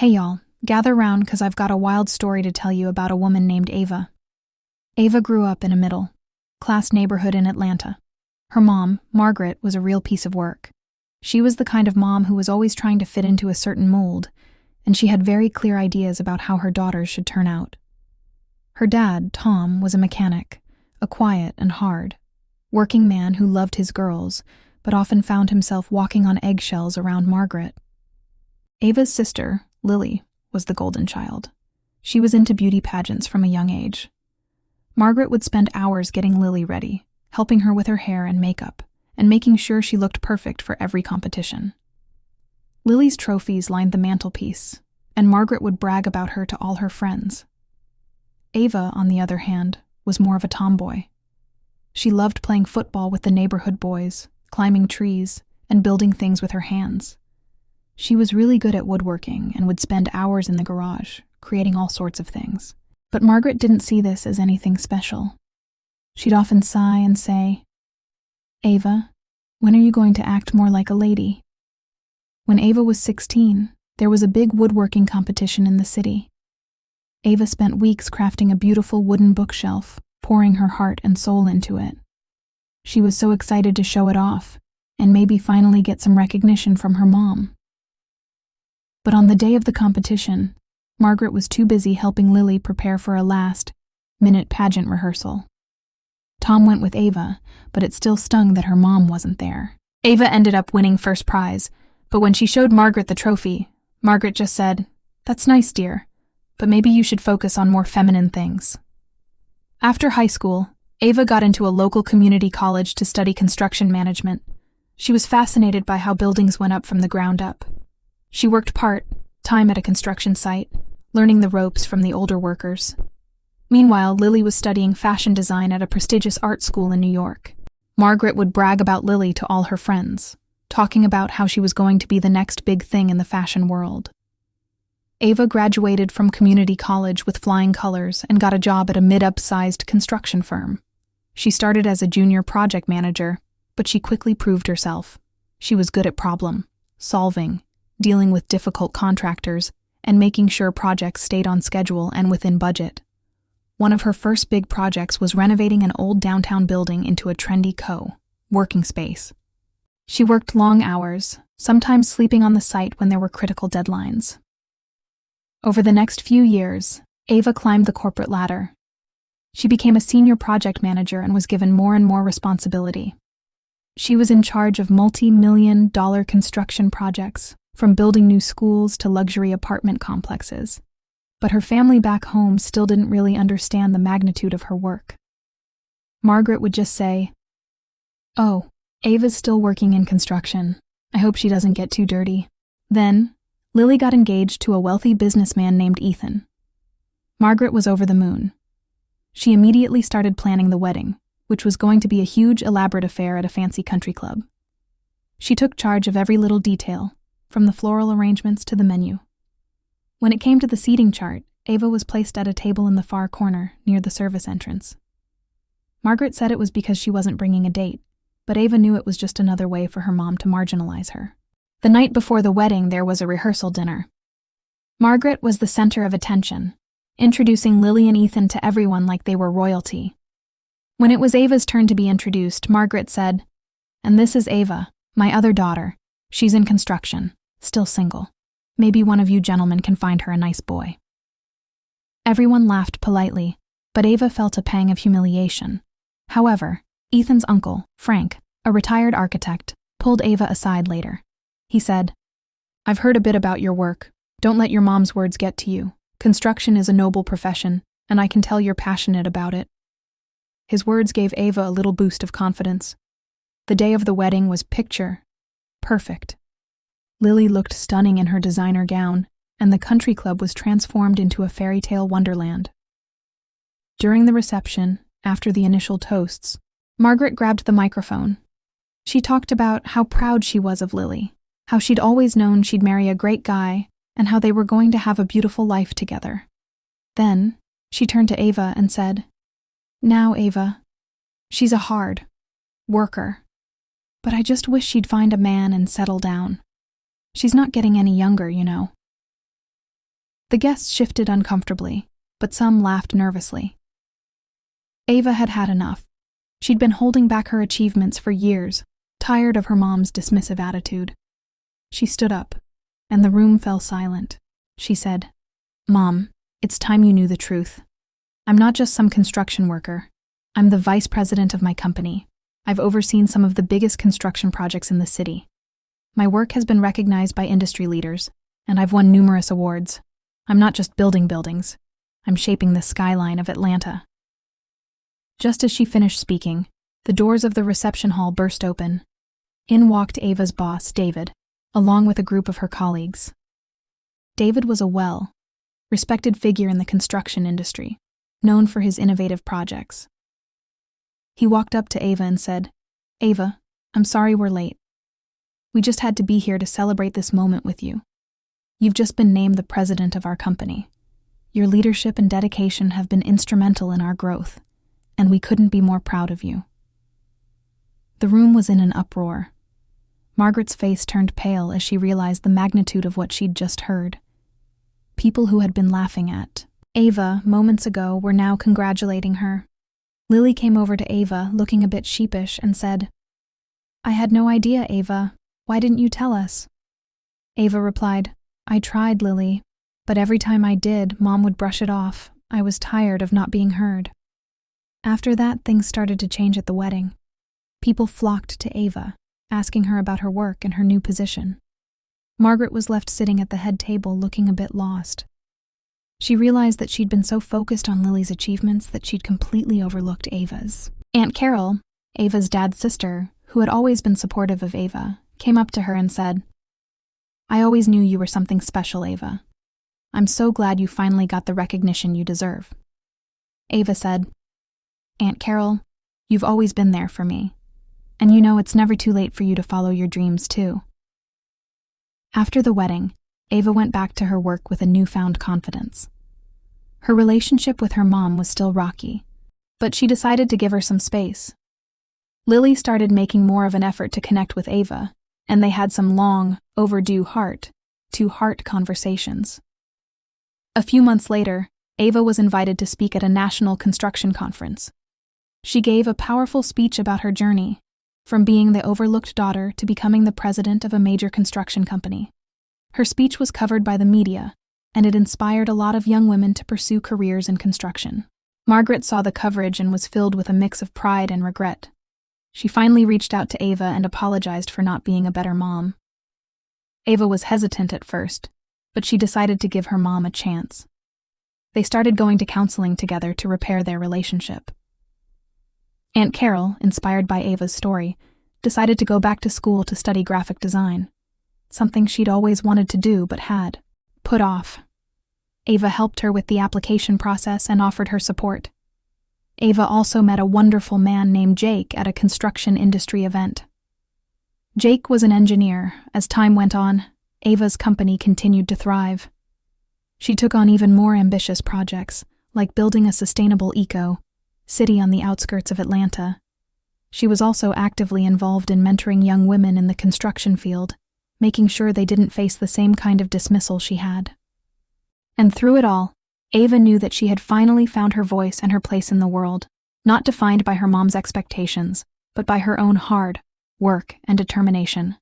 Hey y'all, gather round because I've got a wild story to tell you about a woman named Ava. Ava grew up in a middle-class neighborhood in Atlanta. Her mom, Margaret, was a real piece of work. She was the kind of mom who was always trying to fit into a certain mold, and she had very clear ideas about how her daughters should turn out. Her dad, Tom, was a mechanic, a quiet and hard, working man who loved his girls, but often found himself walking on eggshells around Margaret. Ava's sister, Lily, was the golden child. She was into beauty pageants from a young age. Margaret would spend hours getting Lily ready, helping her with her hair and makeup, and making sure she looked perfect for every competition. Lily's trophies lined the mantelpiece, and Margaret would brag about her to all her friends. Ava, on the other hand, was more of a tomboy. She loved playing football with the neighborhood boys, climbing trees, and building things with her hands. She was really good at woodworking and would spend hours in the garage, creating all sorts of things. But Margaret didn't see this as anything special. She'd often sigh and say, "Ava, when are you going to act more like a lady?" When Ava was 16, there was a big woodworking competition in the city. Ava spent weeks crafting a beautiful wooden bookshelf, pouring her heart and soul into it. She was so excited to show it off, and maybe finally get some recognition from her mom. But on the day of the competition, Margaret was too busy helping Lily prepare for a last-minute pageant rehearsal. Tom went with Ava, but it still stung that her mom wasn't there. Ava ended up winning first prize, but when she showed Margaret the trophy, Margaret just said, "That's nice, dear, but maybe you should focus on more feminine things." After high school, Ava got into a local community college to study construction management. She was fascinated by how buildings went up from the ground up. She worked part-time at a construction site, learning the ropes from the older workers. Meanwhile, Lily was studying fashion design at a prestigious art school in New York. Margaret would brag about Lily to all her friends, talking about how she was going to be the next big thing in the fashion world. Ava graduated from community college with flying colors and got a job at a mid-up-sized construction firm. She started as a junior project manager, but she quickly proved herself. She was good at problem-solving, dealing with difficult contractors, and making sure projects stayed on schedule and within budget. One of her first big projects was renovating an old downtown building into a trendy co-working space. She worked long hours, sometimes sleeping on the site when there were critical deadlines. Over the next few years, Ava climbed the corporate ladder. She became a senior project manager and was given more and more responsibility. She was in charge of multi-million-dollar construction projects, from building new schools to luxury apartment complexes. But her family back home still didn't really understand the magnitude of her work. Margaret would just say, "Oh, Ava's still working in construction. I hope she doesn't get too dirty." Then, Lily got engaged to a wealthy businessman named Ethan. Margaret was over the moon. She immediately started planning the wedding, which was going to be a huge, elaborate affair at a fancy country club. She took charge of every little detail, from the floral arrangements to the menu. When it came to the seating chart, Ava was placed at a table in the far corner, near the service entrance. Margaret said it was because she wasn't bringing a date, but Ava knew it was just another way for her mom to marginalize her. The night before the wedding, there was a rehearsal dinner. Margaret was the center of attention, introducing Lily and Ethan to everyone like they were royalty. When it was Ava's turn to be introduced, Margaret said, "And this is Ava, my other daughter. She's in construction, still single. Maybe one of you gentlemen can find her a nice boy." Everyone laughed politely, but Ava felt a pang of humiliation. However, Ethan's uncle, Frank, a retired architect, pulled Ava aside later. He said, "I've heard a bit about your work. Don't let your mom's words get to you. Construction is a noble profession, and I can tell you're passionate about it." His words gave Ava a little boost of confidence. The day of the wedding was picture-perfect. Lily looked stunning in her designer gown, and the country club was transformed into a fairy tale wonderland. During the reception, after the initial toasts, Margaret grabbed the microphone. She talked about how proud she was of Lily, how she'd always known she'd marry a great guy, and how they were going to have a beautiful life together. Then, she turned to Ava and said, "Now, Ava, she's a hard worker, but I just wish she'd find a man and settle down. She's not getting any younger, you know." The guests shifted uncomfortably, but some laughed nervously. Ava had had enough. She'd been holding back her achievements for years, tired of her mom's dismissive attitude. She stood up, and the room fell silent. She said, "Mom, it's time you knew the truth. I'm not just some construction worker. I'm the vice president of my company. I've overseen some of the biggest construction projects in the city. My work has been recognized by industry leaders, and I've won numerous awards. I'm not just building buildings. I'm shaping the skyline of Atlanta." Just as she finished speaking, the doors of the reception hall burst open. In walked Ava's boss, David, along with a group of her colleagues. David was a well-respected figure in the construction industry, known for his innovative projects. He walked up to Ava and said, "Ava, I'm sorry we're late. We just had to be here to celebrate this moment with you. You've just been named the president of our company. Your leadership and dedication have been instrumental in our growth, and we couldn't be more proud of you." The room was in an uproar. Margaret's face turned pale as she realized the magnitude of what she'd just heard. People who had been laughing at Ava moments ago were now congratulating her. Lily came over to Ava, looking a bit sheepish, and said, "I had no idea, Ava. Why didn't you tell us?" Ava replied, "I tried, Lily, but every time I did, Mom would brush it off. I was tired of not being heard." After that, things started to change at the wedding. People flocked to Ava, asking her about her work and her new position. Margaret was left sitting at the head table looking a bit lost. She realized that she'd been so focused on Lily's achievements that she'd completely overlooked Ava's. Aunt Carol, Ava's dad's sister, who had always been supportive of Ava, came up to her and said, "I always knew you were something special, Ava. I'm so glad you finally got the recognition you deserve." Ava said, "Aunt Carol, you've always been there for me. And you know it's never too late for you to follow your dreams, too." After the wedding, Ava went back to her work with a newfound confidence. Her relationship with her mom was still rocky, but she decided to give her some space. Lily started making more of an effort to connect with Ava, and they had some long, overdue heart-to-heart conversations. A few months later, Ava was invited to speak at a national construction conference. She gave a powerful speech about her journey, from being the overlooked daughter to becoming the president of a major construction company. Her speech was covered by the media, and it inspired a lot of young women to pursue careers in construction. Margaret saw the coverage and was filled with a mix of pride and regret. She finally reached out to Ava and apologized for not being a better mom. Ava was hesitant at first, but she decided to give her mom a chance. They started going to counseling together to repair their relationship. Aunt Carol, inspired by Ava's story, decided to go back to school to study graphic design, something she'd always wanted to do but had put off. Ava helped her with the application process and offered her support. Ava also met a wonderful man named Jake at a construction industry event. Jake was an engineer. As time went on, Ava's company continued to thrive. She took on even more ambitious projects, like building a sustainable city on the outskirts of Atlanta. She was also actively involved in mentoring young women in the construction field, making sure they didn't face the same kind of dismissal she had. And through it all, Ava knew that she had finally found her voice and her place in the world, not defined by her mom's expectations, but by her own hard work and determination.